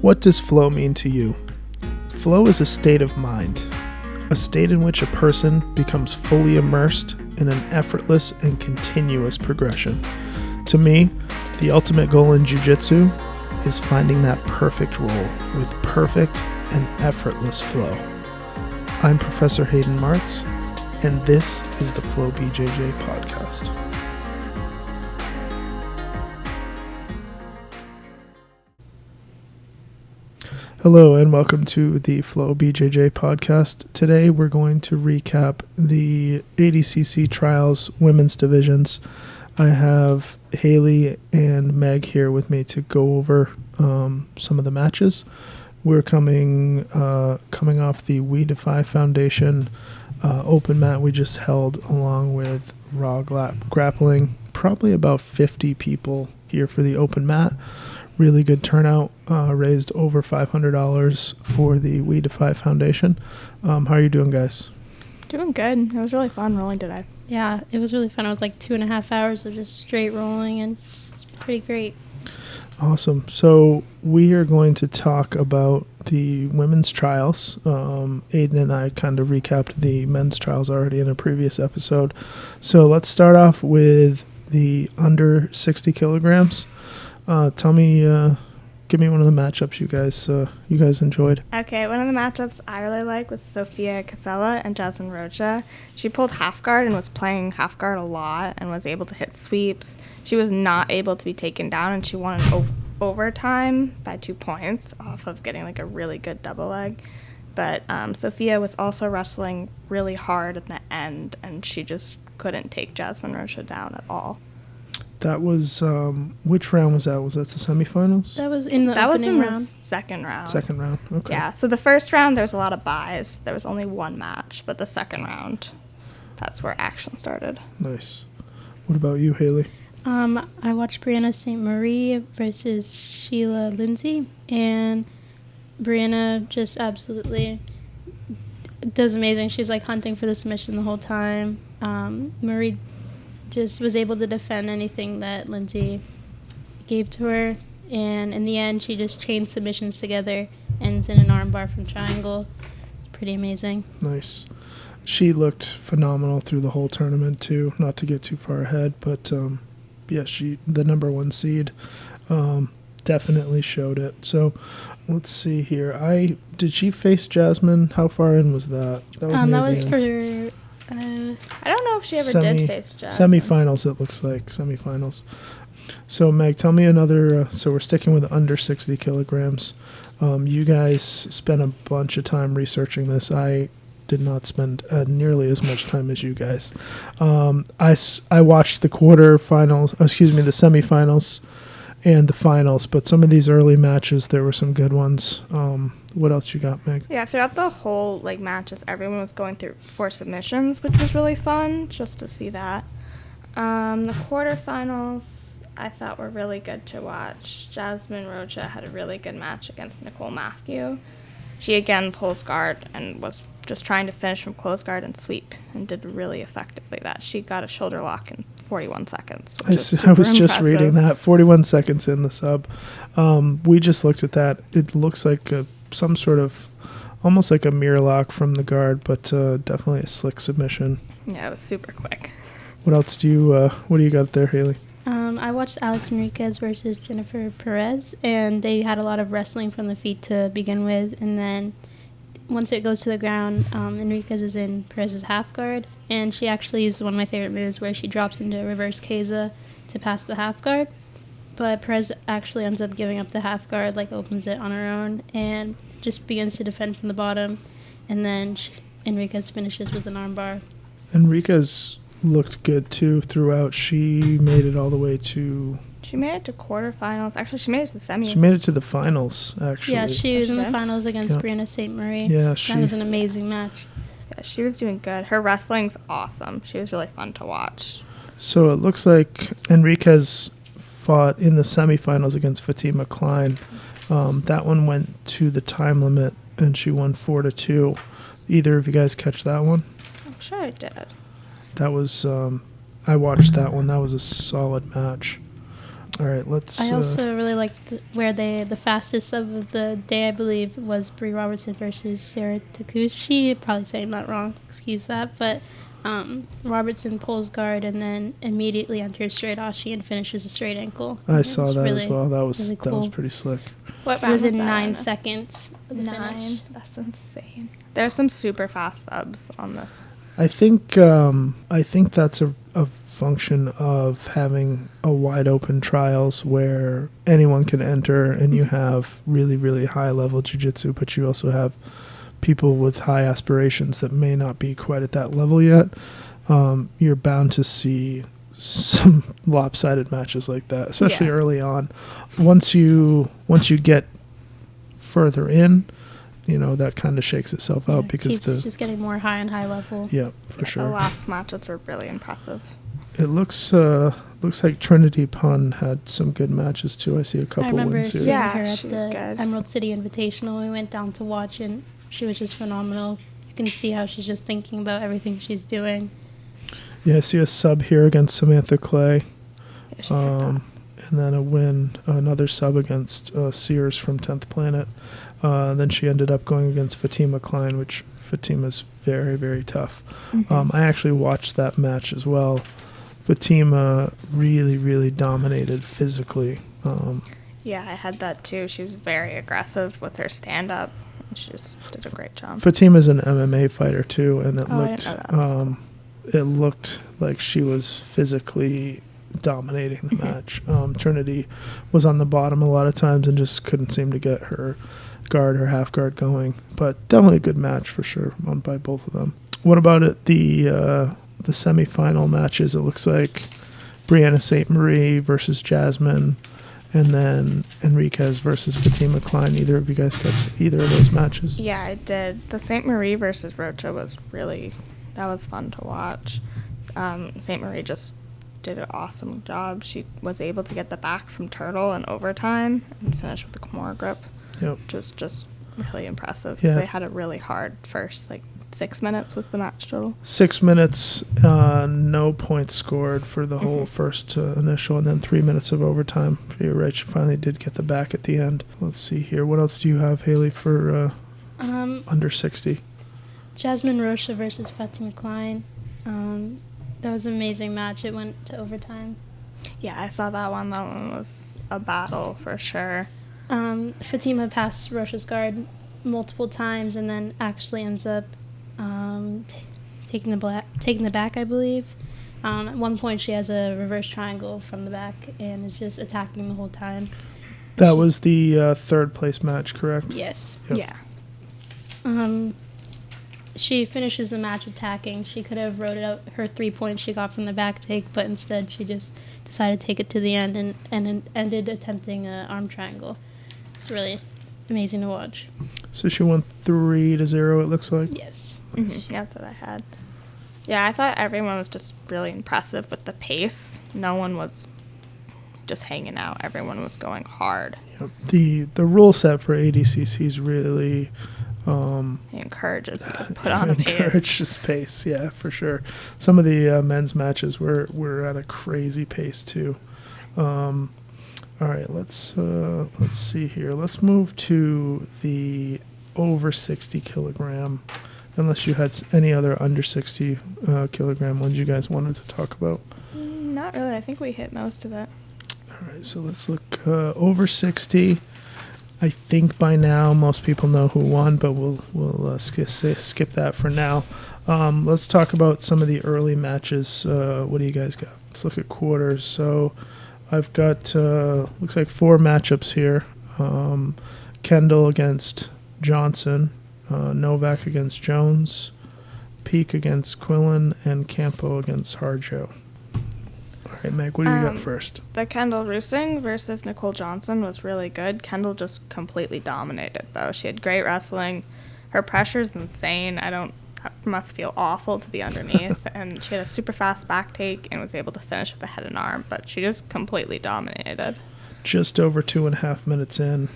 What does flow mean to you? Flow is a state of mind, a state in which a person becomes fully immersed in an effortless and continuous progression. To me, the ultimate goal in jiu-jitsu is finding that perfect roll with perfect and effortless flow. I'm Professor Hayden Martz, and this is the Flow BJJ podcast. Hello and welcome to the Flow BJJ podcast. Today we're going to recap the ADCC Trials women's divisions. I have Hayleigh and Meg here with me to go over some of the matches. We're coming off the We Defy Foundation open mat we just held along with Raw Grappling. Probably about 50 people here for the open mat. Really good turnout, raised over $500 for the We Defy Foundation. How are you doing, guys? Doing good. It was really fun rolling today. Yeah, it was really fun. It was like 2.5 hours of just straight rolling, and it's pretty great. Awesome. So we are going to talk about the women's trials. Aiden and I kind of recapped the men's trials already in a previous episode. So let's start off with the under 60 kilograms. Tell me, give me one of the matchups you guys enjoyed. Okay, one of the matchups I really like was Sofia Casella and Jasmine Rocha. She pulled half guard and was playing half guard a lot and was able to hit sweeps. She was not able to be taken down, and she won an overtime by 2 points off of getting like a really good double leg. But Sofia was also wrestling really hard at the end, and she just couldn't take Jasmine Rocha down at all. That was, which round was that? Was that the semifinals? That was in the opening round. The second round. Second round, okay. Yeah, so the first round, there was a lot of buys. There was only one match, but the second round, that's where action started. Nice. What about you, Hayleigh? I watched Brianna St. Marie versus Sheila Lindsay, and Brianna just absolutely does amazing. She's like hunting for the submission the whole time. Marie just was able to defend anything that Lindsay gave to her, and in the end she just chained submissions together, ends in an armbar from triangle. It's pretty amazing. Nice. She looked phenomenal through the whole tournament too, not to get too far ahead, but yeah, she, the number one seed, definitely showed it. So let's see here. Did she face Jasmine? How far in was that? That was for I don't know if she ever did face Jasmine. Semifinals, it looks like. Semifinals. So, Meg, tell me another... so we're sticking with under 60 kilograms. You guys spent a bunch of time researching this. I did not spend nearly as much time as you guys. I watched the the semifinals and the finals, but some of these early matches, there were some good ones. What else you got, Meg? Yeah, throughout the whole matches, everyone was going through 4 submissions, which was really fun just to see that. The quarterfinals I thought were really good to watch. Jasmine Rocha had a really good match against Nicole Matthew. She again pulls guard and was just trying to finish from close guard and sweep, and did really effectively that. She got a shoulder lock in 41 seconds. I was just reading that. 41 seconds in the sub. We just looked at that. It looks like some sort of, almost like a mirror lock from the guard, but definitely a slick submission. Yeah, it was super quick. What else do you got there, Hayleigh? I watched Alex Enriquez versus Jennifer Perez, and they had a lot of wrestling from the feet to begin with, and then once it goes to the ground, Enriquez is in Perez's half guard, and she actually used one of my favorite moves where she drops into a reverse Keza to pass the half guard, but Perez actually ends up giving up the half guard, opens it on her own, and just begins to defend from the bottom, and then Enriquez finishes with an armbar. Enriquez looked good too throughout. She made it all the way to... She made it to quarterfinals. Actually, she made it to the semis. She made it to the finals, actually. Yeah, she was in the finals against Brianna St. Marie. Yeah, that was an amazing match. Yeah, she was doing good. Her wrestling's awesome. She was really fun to watch. So it looks like Enriquez fought in the semifinals against Fatima Klein. That one went to the time limit, and she won 4-2. Either of you guys catch that one? I'm sure I did. That was, I watched that one. That was a solid match. All right, let's... I also really liked where the fastest sub of the day, I believe, was Brie Robertson versus Sarah Takushi. Probably saying that wrong. Excuse that. But Robertson pulls guard and then immediately enters straight ashi and finishes a straight ankle. I saw that really, as well. That was really that cool. was pretty slick. What It was round in that 9 in? seconds. of the 9. finish. That's insane. There's some super fast subs on this. I think that's a function of having a wide open trials where anyone can enter, and you have really, really high level jiu-jitsu, but you also have people with high aspirations that may not be quite at that level yet. You're bound to see some lopsided matches like that, especially early on. Once you get further in, that kind of shakes itself out because keeps just getting more high and high level. Yeah, for sure. The last matches were really impressive. It looks like Trinity Pun had some good matches too. I see a couple I remember wins here. seeing Yeah, her at she was the good. Emerald City Invitational. We went down to watch, and she was just phenomenal. You can see how she's just thinking about everything she's doing. Yeah, I see a sub here against Samantha Clay, Yeah, she hit that. and then a win, another sub against Sears from 10th Planet. Then she ended up going against Fatima Klein, which Fatima's very, very tough. I actually watched that match as well. Fatima really, really dominated physically. Yeah, I had that too. She was very aggressive with her stand-up. She just did a great job. Fatima's an MMA fighter too, and it I looked didn't know that. That's cool. it looked like she was physically dominating the match. Trinity was on the bottom a lot of times and just couldn't seem to get her guard, her half guard going. But definitely a good match for sure by both of them. What about it? The semifinal matches, it looks like Brianna St. Marie versus Jasmine, and then Enriquez versus Fatima Klein. Either of you guys kept either of those matches? Yeah, I did. The St. Marie versus Rocha was that was fun to watch. St. Marie just did an awesome job. She was able to get the back from Turtle in overtime and finish with the Kimura grip, Yep. which was just really impressive because Yeah. they had a really hard first, 6 minutes was the match total. 6 minutes, no points scored for the whole first initial, and then 3 minutes of overtime. You're right, she finally did get the back at the end. Let's see here. What else do you have, Hayleigh, for under 60? Jasmine Rocha versus Fatima Klein. That was an amazing match. It went to overtime. Yeah, I saw that one. That one was a battle for sure. Fatima passed Rocha's guard multiple times and then actually ends up taking the back, I believe. At one point, she has a reverse triangle from the back and is just attacking the whole time. That was the third place match, correct? Yes. Yep. Yeah. She finishes the match attacking. She could have wrote out her 3 points she got from the back take, but instead she just decided to take it to the end and ended attempting an arm triangle. It's really amazing to watch. So she won 3-0, it looks like. Yes. Mm-hmm. That's what I had. Yeah, I thought everyone was just really impressive with the pace. No one was just hanging out. Everyone was going hard. Yep. The rule set for ADCCs really It encourages you to put on a pace. encourages pace, yeah, for sure. Some of the men's matches were at a crazy pace too. All right, let's see here. Let's move to the over 60 kilogram. Unless you had any other under 60 kilogram ones you guys wanted to talk about. Not really. I think we hit most of it. All right, so let's look over 60. I think by now most people know who won, but we'll skip that for now. Let's talk about some of the early matches. What do you guys got? Let's look at quarters. So I've got looks like 4 matchups here. Kendall against Johnson, Novak against Jones, Peak against Quillen, and Campo against Harjo. All right, Meg, what do you got first? The Kendall Roosing versus Nicole Johnson was really good. Kendall just completely dominated, though. She had great wrestling. Her pressure's insane. That must feel awful to be underneath. And she had a super fast back take and was able to finish with a head and arm, but she just completely dominated. Just over 2.5 minutes in.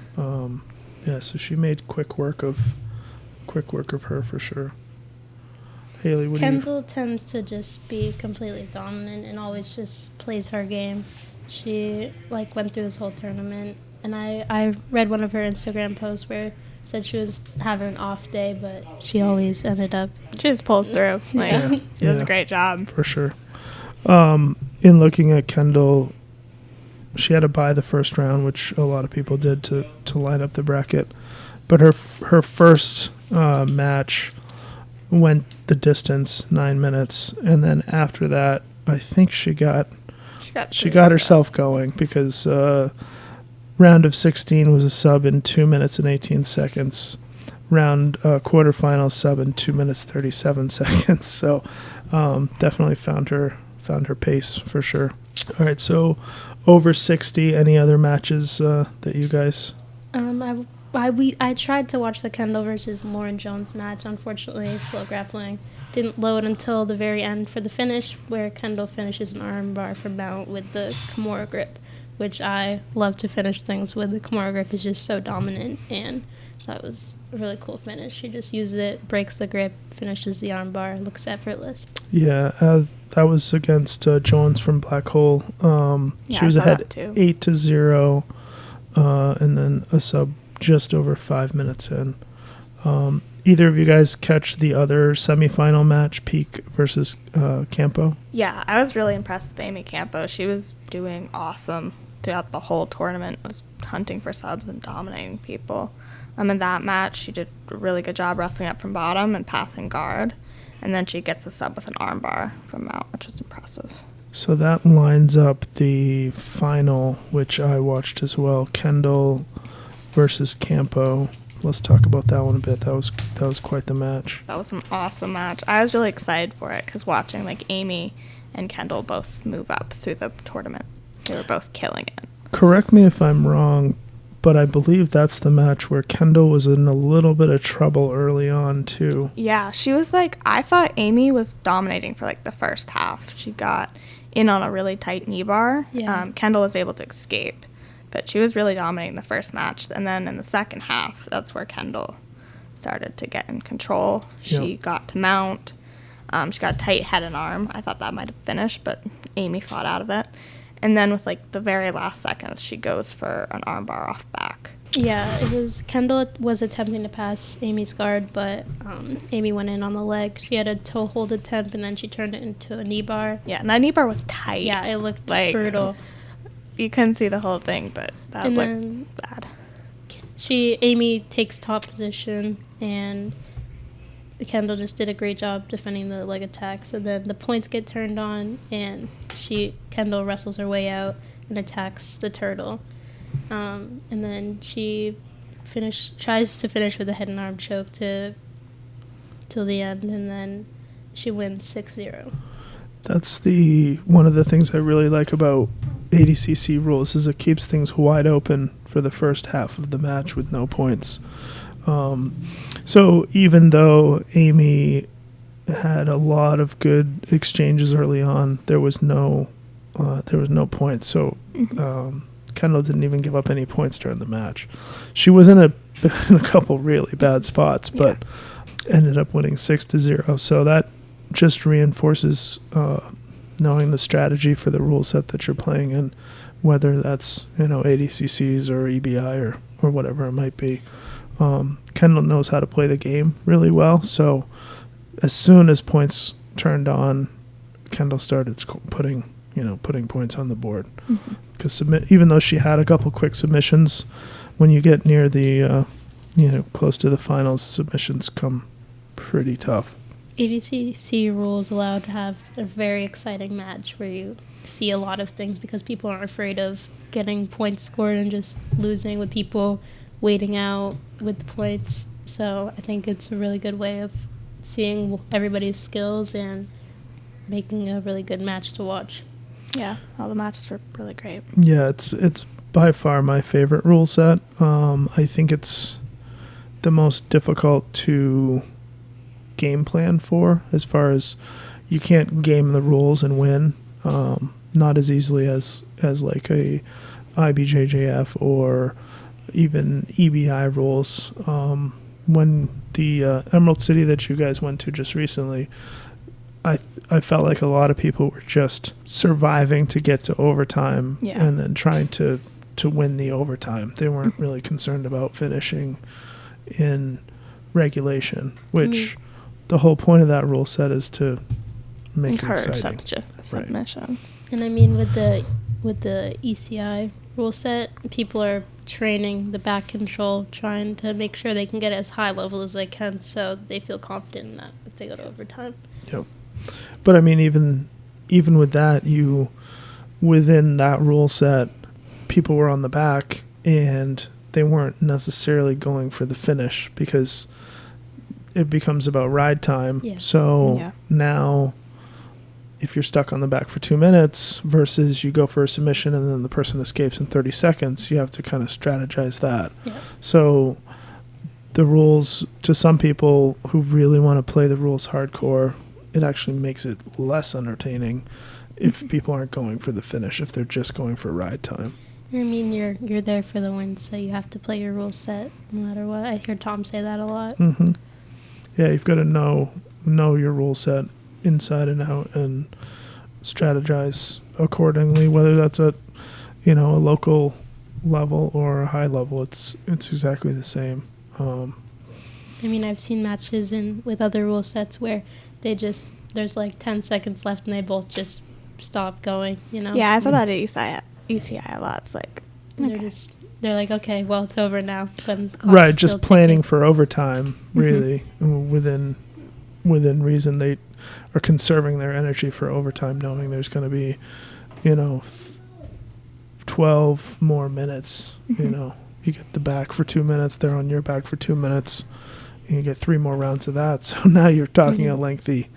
Yeah, so she made quick work of her for sure. Hayleigh, what do you... Kendall tends to just be completely dominant and always just plays her game. She like went through this whole tournament, and I read one of her Instagram posts where said she was having an off day, but she always ended up. She just pulls through. Like, Yeah. she does a great job. For sure. In looking at Kendall, she had to buy the first round, which a lot of people did to line up the bracket. But her first match went the distance, 9 minutes, and then after that, I think she got herself going because round of 16 was a sub in 2 minutes and 18 seconds. Round quarterfinal sub in 2 minutes 37 seconds. So definitely found her pace for sure. All right, so over 60. Any other matches that you guys? I tried to watch the Kendall versus Lauren Jones match. Unfortunately, Flow Grappling didn't load until the very end for the finish, where Kendall finishes an armbar for mount with the Kimura grip, which I love to finish things with. The Kimura grip is just so dominant, and that was a really cool finish. She just uses it, breaks the grip, finishes the armbar, looks effortless. Yeah, that was against Jones from Black Hole. She was ahead 8-0, and then a sub just over 5 minutes in. Either of you guys catch the other semifinal match, Peak versus Campo? Yeah, I was really impressed with Amy Campo. She was doing awesome throughout the whole tournament, was hunting for subs and dominating people. In that match, she did a really good job wrestling up from bottom and passing guard. And then she gets a sub with an armbar from mount, which was impressive. So that lines up the final, which I watched as well, Kendall versus Campo. Let's talk about that one a bit. That was quite the match. That was an awesome match. I was really excited for it because watching like Amy and Kendall both move up through the tournament, they were both killing it. Correct me if I'm wrong, but I believe that's the match where Kendall was in a little bit of trouble early on too. Yeah, she was like, I thought Amy was dominating for like the first half. She got in on a really tight knee bar. Yeah. Kendall was able to escape, but she was really dominating the first match. And then in the second half, that's where Kendall started to get in control. She got to mount. She got a tight head and arm. I thought that might have finished, but Amy fought out of it. And then with like the very last seconds, she goes for an armbar off back. Yeah, it was Kendall was attempting to pass Amy's guard, but Amy went in on the leg. She had a toe hold attempt, and then she turned it into a knee bar. Yeah, and that knee bar was tight. Yeah, it looked like brutal. You couldn't see the whole thing, but that looked bad. Amy takes top position, and Kendall just did a great job defending the leg attacks. And then the points get turned on, and Kendall wrestles her way out and attacks the turtle. And then she tries to finish with a head and arm choke till the end, and then she wins 6-0. That's one of the things I really like about ADCC rules is it keeps things wide open for the first half of the match with no points. So even though Amy had a lot of good exchanges early on, there was no points. So Kendall didn't even give up any points during the match. She was in a couple really bad spots, but ended up winning 6-0. So that just reinforces knowing the strategy for the rule set that you're playing in, whether that's ADCCs or EBI or whatever it might be. Kendall knows how to play the game really well. So as soon as points turned on, Kendall started putting points on the board. Because even though she had a couple quick submissions, when you get near the close to the finals, submissions come pretty tough. ADCC rules allow to have a very exciting match where you see a lot of things because people aren't afraid of getting points scored and just losing, with people waiting out with the points. So I think it's a really good way of seeing everybody's skills and making a really good match to watch. Yeah, all the matches were really great. Yeah, it's by far my favorite rule set. I think it's the most difficult to game plan for, as far as you can't game the rules and win not as easily as like a IBJJF or even EBI rules. When the Emerald City that you guys went to just recently, I felt like a lot of people were just surviving to get to overtime Yeah. and then trying to win the overtime. They weren't really concerned about finishing in regulation, which the whole point of that rule set is to make encourage it exciting. submissions. And I mean, with the ECI rule set, people are training the back control, trying to make sure they can get as high level as they can, so they feel confident in that if they go to overtime. Yep. But I mean, even with that, within that rule set, people were on the back and they weren't necessarily going for the finish because it becomes about ride time. Yeah. So now if you're stuck on the back for 2 minutes versus you go for a submission and then the person escapes in 30 seconds, you have to kind of strategize that. Yeah. So the rules, to some people who really want to play the rules hardcore, it actually makes it less entertaining if people aren't going for the finish, if they're just going for ride time. I mean, you're there for the win, so you have to play your rule set no matter what. I hear Tom say that a lot. Mm-hmm. Yeah, you've got to know your rule set inside and out and strategize accordingly, whether that's at a local level or a high level. It's exactly the same. I mean, I've seen matches with other rule sets where there's like 10 seconds left and they both just stop going, Yeah, I saw that at UCI a lot. It's like, they're like, okay, well, it's over now. Right, just planning for overtime, really. Within reason, they are conserving their energy for overtime, knowing there's going to be, 12 more minutes. You get the back for 2 minutes, they're on your back for 2 minutes. You get 3 more rounds of that. So now you're talking a lengthy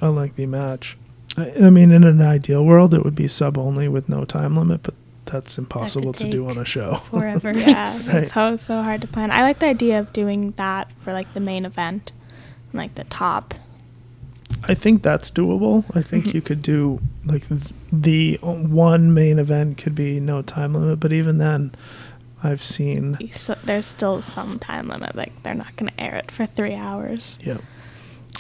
match. I mean, in an ideal world, it would be sub only with no time limit, but that's impossible to do on a show. Forever. Yeah, Right. it's so hard to plan. I like the idea of doing that for like the main event, like the top. I think that's doable. I think you could do like the one main event could be no time limit, but even then, I've seen There's still some time limit. Like they're not going to air it for 3 hours. Yeah.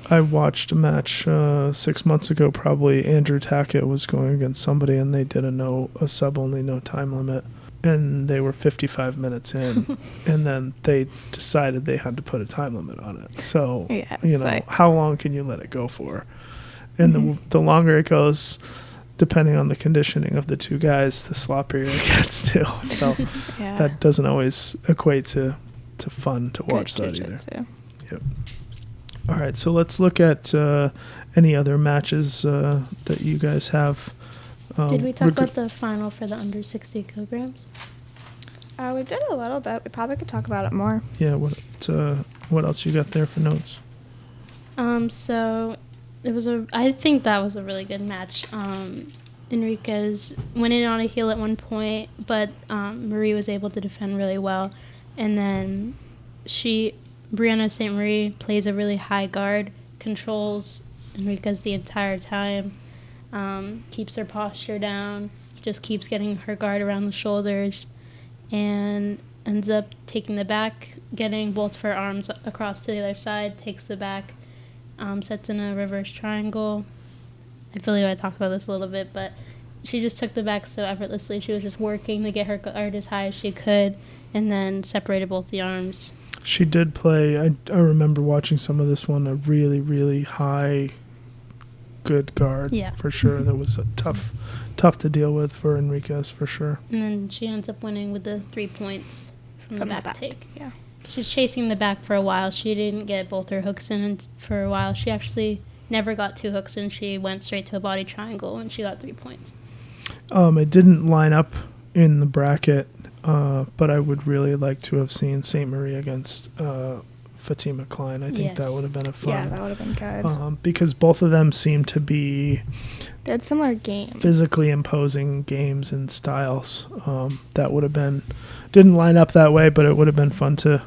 I watched a match 6 months ago. Probably Andrew Tackett was going against somebody, and they did a sub only no time limit, and they were 55 minutes in, and then they decided they had to put a time limit on it. So how long can you let it go for? And the longer it goes, depending on the conditioning of the two guys, the sloppier it gets too. So that doesn't always equate to fun to watch that either. Yep. All right, so let's look at any other matches that you guys have. Did we talk about the final for the under 60 kilograms? We did a little bit. We probably could talk about it more. Yeah, what else you got there for notes? So I think that was a really good match. Enriquez went in on a heel at one point, but Marie was able to defend really well. And then Brianna St. Marie plays a really high guard, controls Enriquez the entire time, keeps her posture down, just keeps getting her guard around the shoulders, and ends up taking the back, getting both of her arms across to the other side, takes the back, sets in a reverse triangle. I believe I talked about this a little bit, but she just took the back so effortlessly. She was just working to get her guard as high as she could, and then separated both the arms. She did play, I remember watching some of this one, a really, really high, good guard, for sure. That was tough to deal with for Enriquez, for sure. And then she ends up winning with the 3 points from the back take. Yeah. She's chasing the back for a while. She didn't get both her hooks in for a while. She actually never got 2 hooks in. She went straight to a body triangle, and she got 3 points. It didn't line up in the bracket, but I would really like to have seen St. Marie against Fatima Klein. I think that would have been a fun. Yeah, that would have been good. Because both of them seem to be they had similar games. Physically imposing games and styles. That would have been didn't line up that way, but it would have been fun to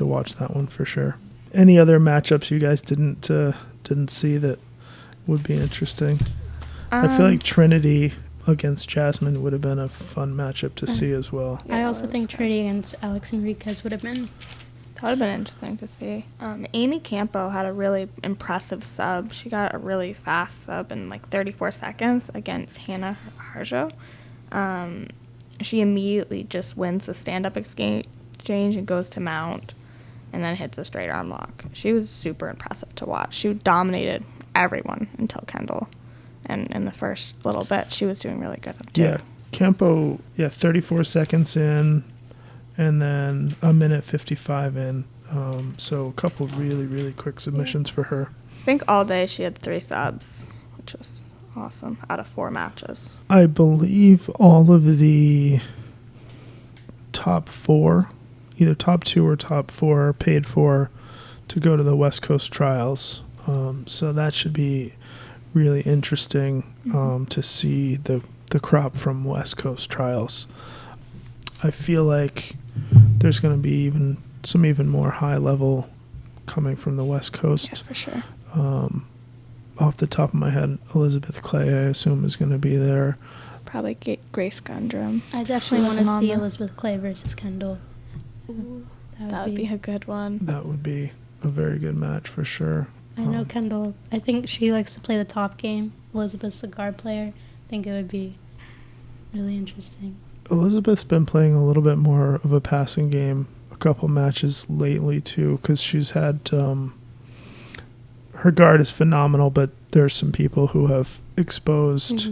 watch that one for sure. Any other matchups you guys didn't see that would be interesting? I feel like Trinity against Jasmine would have been a fun matchup to see as well. I also think Trinity against Alex Enriquez would have been That would have been interesting to see. Amy Campo had a really impressive sub. She got a really fast sub in like 34 seconds against Hannah Harjo. She immediately just wins the stand-up exchange and goes to mount and then hits a straight arm lock. She was super impressive to watch. She dominated everyone until Kendall. And in the first little bit, she was doing really good too. Yeah, Campo, 34 seconds in, and then a minute 55 in. So a couple really, really quick submissions for her. I think all day she had 3 subs, which was awesome, out of 4 matches. I believe all of the top 4, either top 2 or top 4, are paid for to go to the West Coast Trials. So that should be really interesting to see the crop from West Coast Trials. I feel like there's going to be even more high level coming from the West Coast. Yeah, for sure. Off the top of my head, Elizabeth Clay, I assume, is going to be there. Probably Grace Gundrum. I definitely want to see Elizabeth Clay versus Kendall. That would be a good one. That would be a very good match for sure. I know Kendall. I think she likes to play the top game. Elizabeth's a guard player. I think it would be really interesting. Elizabeth's been playing a little bit more of a passing game a couple matches lately too, because she's had her guard is phenomenal, but there's some people who have exposed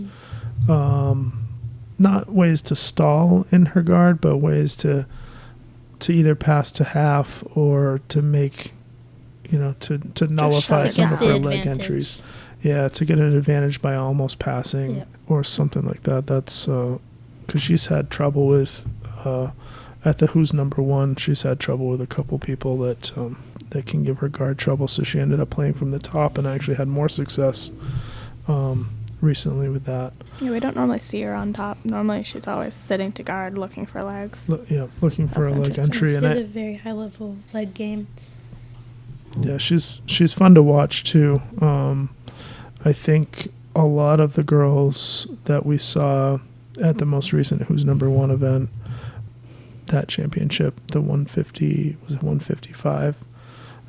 not ways to stall in her guard, but ways to either pass to half or to make, to nullify some of her leg entries. Yeah, to get an advantage by almost passing or something like that. That's because she's had trouble with at the Who's Number One. She's had trouble with a couple people that can give her guard trouble. So she ended up playing from the top and actually had more success recently with that. Yeah, we don't normally see her on top. Normally she's always sitting to guard, looking for legs. Looking for a leg entry. She has a very high level leg game. Yeah, she's fun to watch too. I think a lot of the girls that we saw at the most recent Who's Number One event, that championship, the 150, was it 155?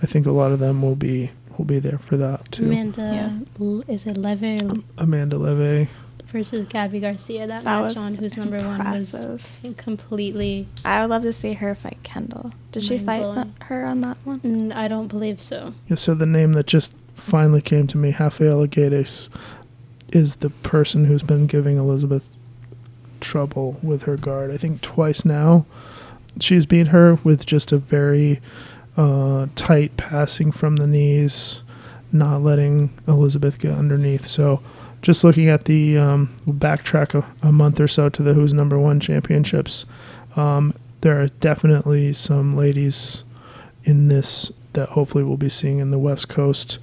I think a lot of them will be there for that too. Is it Leve? Amanda Leve versus Gabby Garcia. That match on Who's Number One was completely. I would love to see her fight Kendall. Did she fight her on that one? I don't believe so. Yeah, so the name that just finally came to me, Hayleigh Martz, is the person who's been giving Elizabeth trouble with her guard. I think twice now she's beat her with just a very tight passing from the knees, not letting Elizabeth get underneath. So just looking at the backtrack a month or so to the Who's Number One championships, there are definitely some ladies in this that hopefully we'll be seeing in the West Coast.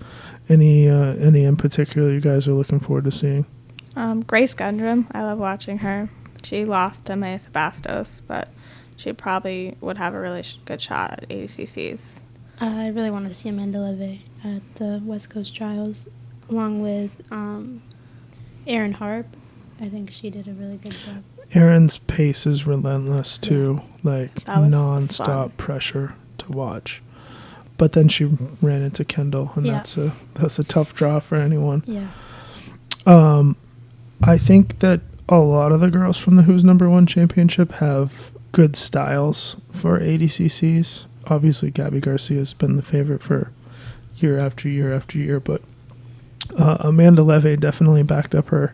Any in particular you guys are looking forward to seeing? Grace Gundrum. I love watching her. She lost to Maya Sebastos, but she probably would have a really good shot at ADCCs. I really want to see Amanda Leve at the West Coast Trials, along with Erin Harp. I think she did a really good job. Erin's pace is relentless too, non-stop pressure to watch. But then she ran into Kendall, and that's a tough draw for anyone. Yeah. I think that a lot of the girls from the Who's Number One championship have good styles for ADCCs. Obviously, Gabby Garcia has been the favorite for year after year after year, but Amanda Leve definitely backed up her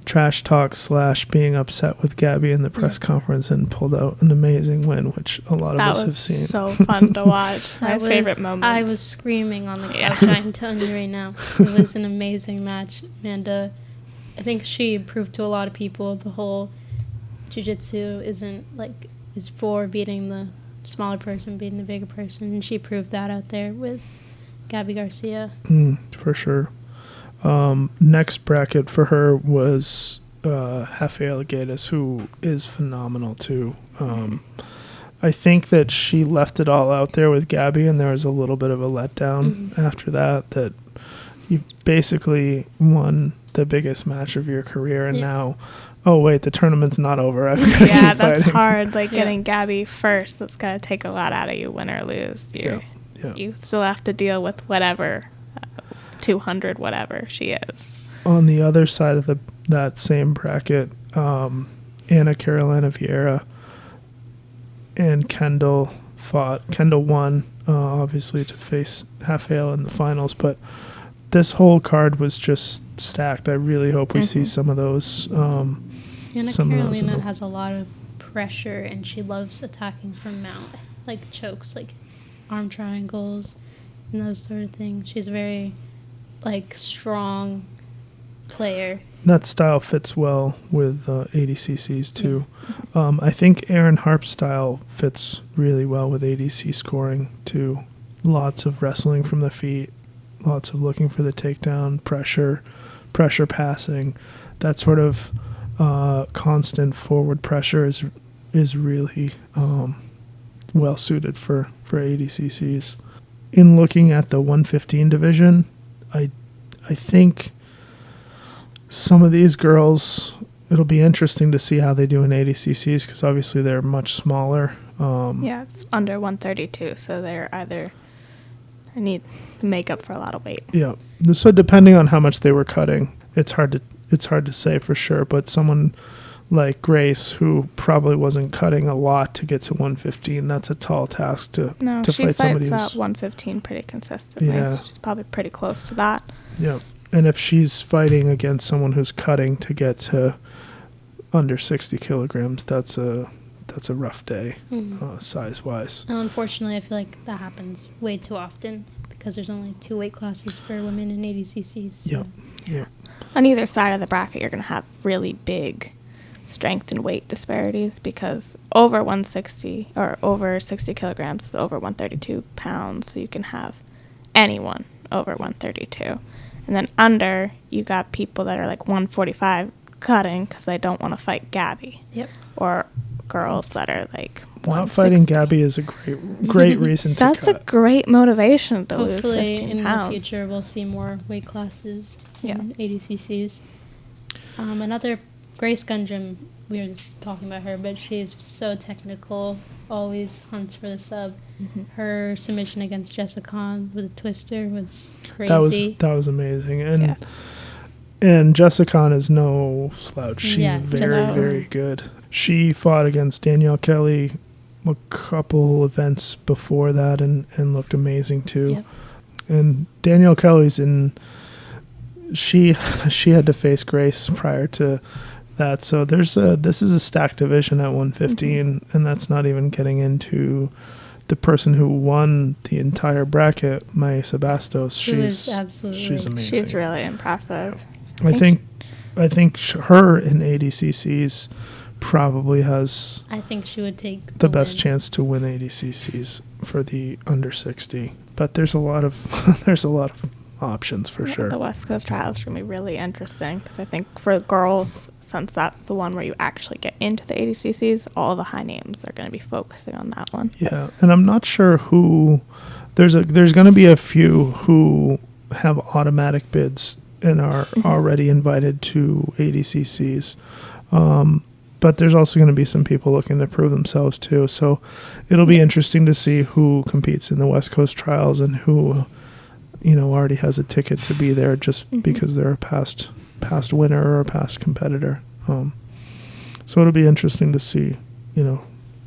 trash talk / being upset with Gabby in the press conference and pulled out an amazing win, which a lot of us have seen. That was so fun to watch. My favorite moment. I was screaming on the couch. I'm telling you right now. It was an amazing match. Amanda, I think she proved to a lot of people the whole jiu-jitsu is for beating the smaller person, beating the bigger person, and she proved that out there with Gabby Garcia. For sure. Next bracket for her was Hayleigh Martz, who is phenomenal too. I think that she left it all out there with Gabby, and there was a little bit of a letdown after that you basically won the biggest match of your career, and now Oh, wait, the tournament's not over. Yeah, that's fighting. hard. Like, getting Gabby first, that's going to take a lot out of you, win or lose. You still have to deal with whatever, 200 whatever she is. On the other side of that same bracket, Anna Carolina Vieira and Kendall fought. Kendall won, obviously, to face Hayleigh in the finals, but this whole card was just stacked. I really hope we see some of those. Anna Carolina has a lot of pressure, and she loves attacking from mount, like chokes, like arm triangles, and those sort of things. She's a very, like, strong player. That style fits well with ADCCs too. Yeah. I think Erin Harp's style fits really well with ADC scoring too. Lots of wrestling from the feet, lots of looking for the takedown, pressure passing. That sort of constant forward pressure is really well suited for ADCCs. In looking at the 115 division, I think some of these girls, it'll be interesting to see how they do in ADCCs because obviously they're much smaller. It's under 132, so they're either need to make up for a lot of weight. Yeah. So depending on how much they were cutting, it's hard to say for sure. But someone like Grace, who probably wasn't cutting a lot to get to 115, that's a tall task to fight somebody. She fights at 115 pretty consistently. Yeah. So she's probably pretty close to that. Yeah. And if she's fighting against someone who's cutting to get to under 60 kilograms, that's a rough day, size-wise. And unfortunately, I feel like that happens way too often because there's only 2 weight classes for women in ADCCs. So. Yep. On either side of the bracket, you're going to have really big strength and weight disparities because over 160 or over 60 kilograms is over 132 pounds, so you can have anyone over 132. And then under, you got people that are like 145 cutting because they don't want to fight Gabby. Yep. Or girls that are like not fighting Gabby is a great reason to That's cut. a great motivation to Hopefully lose 15 in pounds. the future we'll see more weight classes in ADCCs. Another Grace Gundrum, we were just talking about her, but she's so technical, always hunts for the sub. Mm-hmm. Her submission against Jessica Khan with a twister was crazy. That was amazing. And Jessica Khan is no slouch. She's very good. She fought against Danielle Kelly a couple events before that and looked amazing too. Yep. And Danielle Kelly's she had to face Grace prior to that. So this is a stacked division at 115, and that's not even getting into the person who won the entire bracket, Mayesa Bastos. She's amazing. She's really impressive. I think her in ADCCs probably has. I think she would take the best chance to win ADCCs for the under 60. But there's a lot of options for sure. The West Coast Trials are going to be really interesting because I think for girls, since that's the one where you actually get into the ADCCs, all the high names are going to be focusing on that one. Yeah, and I'm not sure who. There's going to be a few who have automatic bids and are already invited to ADCCs. But there's also going to be some people looking to prove themselves too. So it'll be interesting to see who competes in the West Coast Trials and who, already has a ticket to be there just because they're a past winner or a past competitor. So it'll be interesting to see,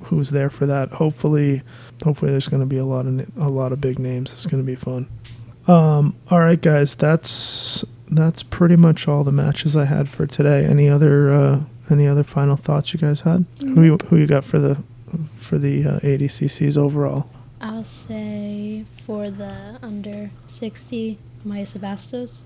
who's there for that. Hopefully there's going to be a lot of big names. It's going to be fun. All right, guys, that's pretty much all the matches I had for today. Any other final thoughts you guys had? Who you got for the ADCCs overall? I'll say for the under 60, Mayesa Bastos,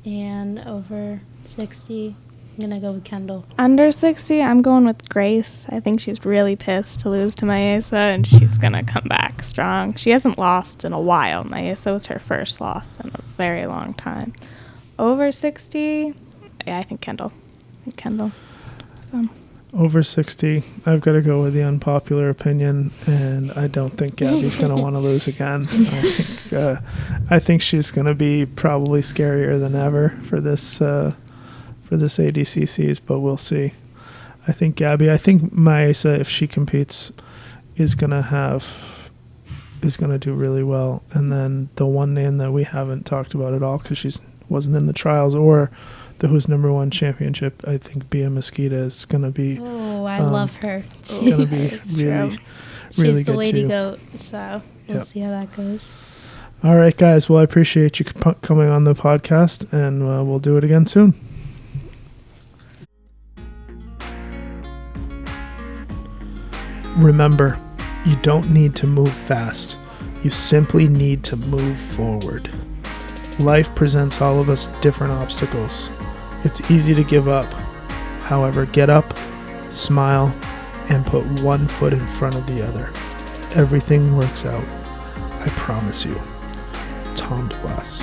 and over 60, I'm gonna go with Kendall. Under 60, I'm going with Grace. I think she's really pissed to lose to Mayesa, and she's gonna come back strong. She hasn't lost in a while. Mayesa was her first loss in a very long time. Over 60, I think Kendall. Over 60, I've got to go with the unpopular opinion, and I don't think Gabby's going to want to lose again. I think she's going to be probably scarier than ever for this for this ADCCs, but we'll see. I think Maisa, if she competes, is gonna do really well. And then the one name that we haven't talked about at all because she wasn't in the trials or the Who's Number One championship, I think Bia Mesquita is gonna be. Oh, I love her. She's gonna be really She's the good lady too. goat, so we'll see how that goes. All right, guys. Well, I appreciate you coming on the podcast, and we'll do it again soon. Remember, you don't need to move fast. You simply need to move forward. Life presents all of us different obstacles. It's easy to give up. However, get up, smile, and put one foot in front of the other. Everything works out. I promise you. Tom DeBlas.